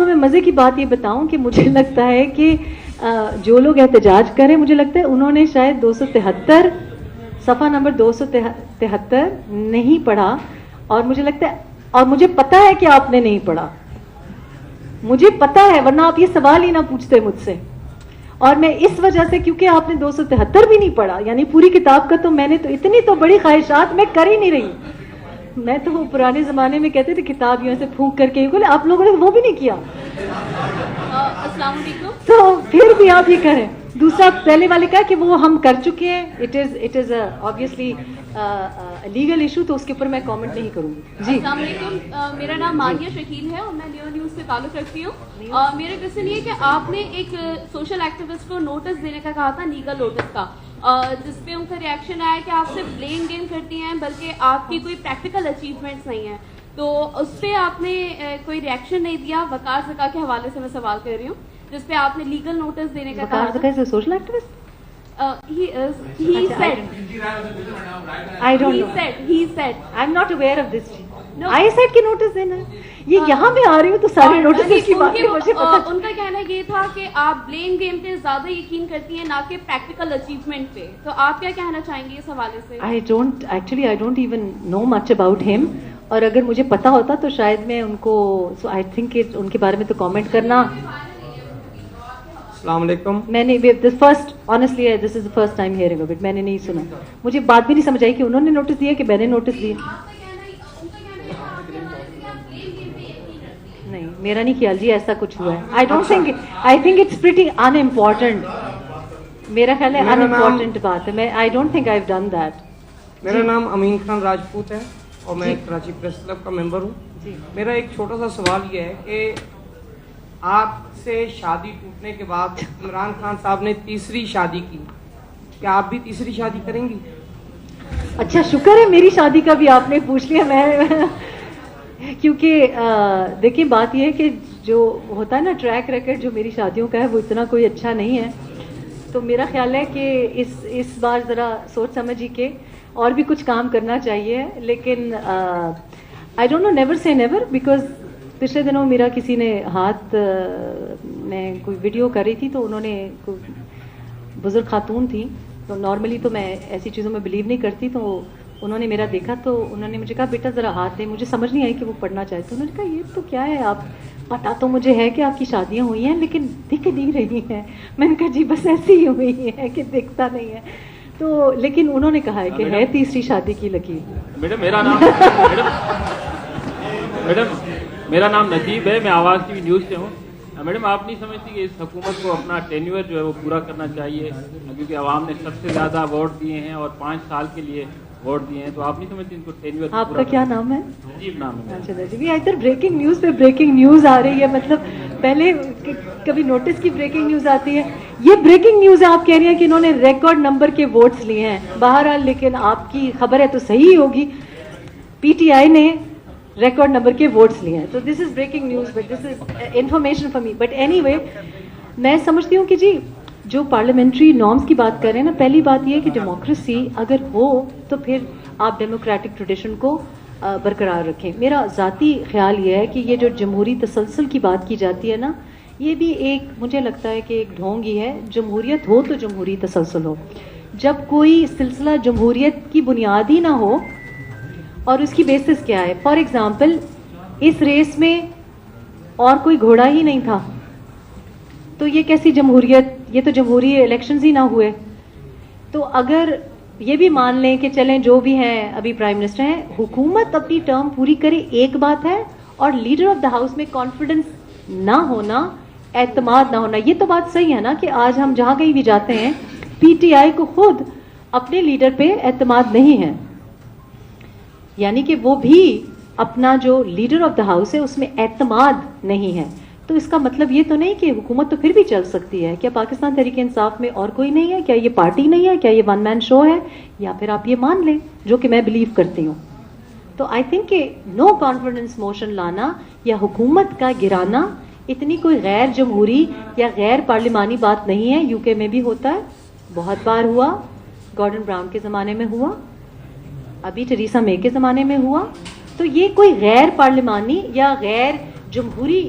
میں مزے کی بات یہ بتاؤں کہ مجھے لگتا ہے کہ جو لوگ احتجاج کریں, مجھے لگتا ہے انہوں نے شاید 273 صفحہ نمبر 273 نہیں پڑھا, اور مجھے لگتا ہے, اور مجھے پتا ہے کہ آپ نے نہیں پڑھا, مجھے پتا ہے, ورنہ آپ یہ سوال ہی نہ پوچھتے مجھ سے. اور میں اس وجہ سے, کیونکہ آپ نے 273 بھی نہیں پڑھا, یعنی پوری کتاب کا, تو میں نے تو اتنی تو بڑی خواہشات میں کر ہی نہیں رہی. میں تو وہ پرانے زمانے میں کہتے تھے کتاب یوں سے پھونک کر کے, بولے آپ لوگوں نے وہ بھی نہیں کیا. السلام علیکم. تو پھر بھی آپ یہ کریں. دوسرا, پہلے والے کہا کہ وہ ہم کر چکے ہیں, it is obviously legal issue, تو اس کے اوپر میں کامنٹ نہیں کروں گی. جی السلام علیکم. میرا نام ماہیہ شکیل ہے اور میں نیو نیوز سے تعلق رکھتی ہوں. میرا کوشچن یہ ہے کہ آپ نے ایک سوشل ایکٹیوسٹ کو نوٹس دینے کا کہا تھا, لیگل نوٹس کا, جس پہ ان کا ریئیکشن آیا کہ آپ صرف بلیم گیم کرتی ہیں بلکہ آپ کی کوئی پریکٹیکل اچیومنٹس نہیں ہیں. تو اس پہ آپ نے کوئی ریئیکشن نہیں دیا. وقار زکا کے حوالے سے میں سوال کر رہی ہوں, جس پہ آپ نے لیگل نوٹس دینے کا کہا تھا. Social activist, he said I don't know. he said I'm not aware of this. I said کہ نوٹس دینا ہے, یہ یہاں میں آ رہی ہوں تو سارے نوٹس کی بات مجھے پتا. ان کا کہنا یہ تھا کہ آپ بلیم گیم پہ زیادہ یقین کرتی ہیں نہ کہ پریکٹیکل اچیومنٹ پہ. تو آپ کیا کہنا چاہیں گے اس حوالے سے؟ I don't even know much about him, اور اگر مجھے پتا ہوتا تو شاید میں ان کو, so I think ان کے بارے میں تو کامنٹ کرنا. السلام علیکم. میں نے honestly this is the first time hearing of it. میں نے نہیں سنا, مجھے بات بھی نہیں سمجھ آئی کہ انہوں نے نوٹس دیا کہ میں نے نوٹس دیا. نہیں, میرا نہیں خیال جی ایسا کچھ ہوا ہے. I think it's pretty unimportant. میرا خیال ہے unimportant بات ہے. میں I don't think I've done that. میرا نام امین خان راجپوت ہے اور میں کراچی پریس کلب کا ممبر ہوں. میرا ایک چھوٹا سا سوال یہ ہے کہ آپ سے شادی ٹوٹنے کے بعد عمران خان صاحب نے تیسری شادی کی, کیا آپ بھی تیسری شادی کریں گی؟ اچھا, شکر ہے میری شادی کا بھی آپ نے پوچھ لیا. میں کیونکہ دیکھیں بات یہ ہے کہ جو ہوتا ہے نا ٹریک ریکارڈ جو میری شادیوں کا ہے وہ اتنا کوئی اچھا نہیں ہے. تو میرا خیال ہے کہ اس بار ذرا سوچ سمجھ ہی کے اور بھی کچھ کام کرنا چاہیے. لیکن آئی ڈونٹ نو, نیور سے نیور, بیکاز پچھلے دنوں میرا کسی نے ہاتھ, میں کوئی ویڈیو کر رہی تھی تو انہوں نے, بزرگ خاتون تھی, تو نارملی تو میں ایسی چیزوں میں بلیو نہیں کرتی, تو انہوں نے میرا دیکھا تو انہوں نے مجھے کہا بیٹا ذرا ہاتھ دے. مجھے سمجھ نہیں آئی کہ وہ پڑھنا چاہتے. انہوں نے کہا یہ تو کیا ہے, آپ پتا تو مجھے ہے کہ آپ کی شادیاں ہوئی ہیں لیکن دکھ نہیں رہی ہیں. میں نے کہا جی بس ایسی ہی ہوئی ہے کہ دکھتا نہیں ہے. تو لیکن انہوں نے کہا ہے کہ ہے تیسری شادی کی لکیر. میرا نام نجیب ہے, میں آواز ٹی وی نیوز سے ہوں. میڈم, آپ نہیں سمجھتی کہ اس حکومت کو اپنا ٹینیور جو ہے وہ پورا کرنا چاہیے, کیونکہ عوام نے سب سے زیادہ ووٹ دیے ہیں اور 5 سال کے لیے ووٹ دیے ہیں, تو آپ نہیں سمجھتی ان کو ٹینیور؟ آپ کا کیا نام ہے؟ نجیب نام ہے. اچھا نجیب, ادھر بریکنگ نیوز پہ بریکنگ نیوز آ رہی ہے. مطلب پہلے کبھی نوٹس کی بریکنگ نیوز آتی ہے, یہ بریکنگ نیوز ہے. آپ کہہ رہی ہیں کہ انہوں نے ریکارڈ نمبر کے ووٹس لیے ہیں. بہرحال لیکن آپ کی خبر ہے تو صحیح ہوگی, پی ٹی آئی نے ریکارڈ نمبر کے ووٹس لیے ہیں. تو this is breaking news, but this is information for me. But anyway وے, میں سمجھتی ہوں کہ جی جو پارلیمنٹری نارمس کی بات کر رہے ہیں نا, پہلی بات یہ ہے کہ ڈیموکریسی اگر ہو تو پھر آپ ڈیموکریٹک ٹریڈیشن کو برقرار رکھیں. میرا ذاتی خیال یہ ہے کہ یہ جو جمہوری تسلسل کی بات کی جاتی ہے نا, یہ بھی ایک, مجھے لگتا ہے کہ ایک ڈھونگ ہی ہے. جمہوریت ہو تو جمہوری تسلسل ہو. جب کوئی سلسلہ جمہوریت کی بنیاد ہی نہ ہو, اور اس کی بیسس کیا ہے, فار ایگزامپل اس ریس میں اور کوئی گھوڑا ہی نہیں تھا, تو یہ کیسی جمہوریت, یہ تو جمہوری الیکشنز ہی نہ ہوئے. تو اگر یہ بھی مان لیں کہ چلیں جو بھی ہیں ابھی پرائم منسٹر ہیں, حکومت اپنی ٹرم پوری کرے ایک بات ہے, اور لیڈر آف دا ہاؤس میں کانفیڈنس نہ ہونا, اعتماد نہ ہونا, یہ تو بات صحیح ہے نا کہ آج ہم جہاں کہیں بھی جاتے ہیں پی ٹی آئی کو خود اپنے لیڈر پہ اعتماد نہیں ہے, یعنی کہ وہ بھی اپنا جو لیڈر آف دا ہاؤس ہے اس میں اعتماد نہیں ہے. تو اس کا مطلب یہ تو نہیں کہ حکومت تو پھر بھی چل سکتی ہے. کیا پاکستان تحریک انصاف میں اور کوئی نہیں ہے؟ کیا یہ پارٹی نہیں ہے؟ کیا یہ ون مین شو ہے؟ یا پھر آپ یہ مان لیں جو کہ میں بلیو کرتی ہوں. تو آئی تھنک کہ نو کانفیڈنس موشن لانا یا حکومت کا گرانا اتنی کوئی غیر جمہوری یا غیر پارلیمانی بات نہیں ہے. یو کے میں بھی ہوتا ہے, بہت بار ہوا, گارڈن براؤن کے زمانے میں ہوا, ابھی ٹریسا مے کے زمانے میں ہوا. تو یہ کوئی غیر پارلیمانی یا غیر جمہوری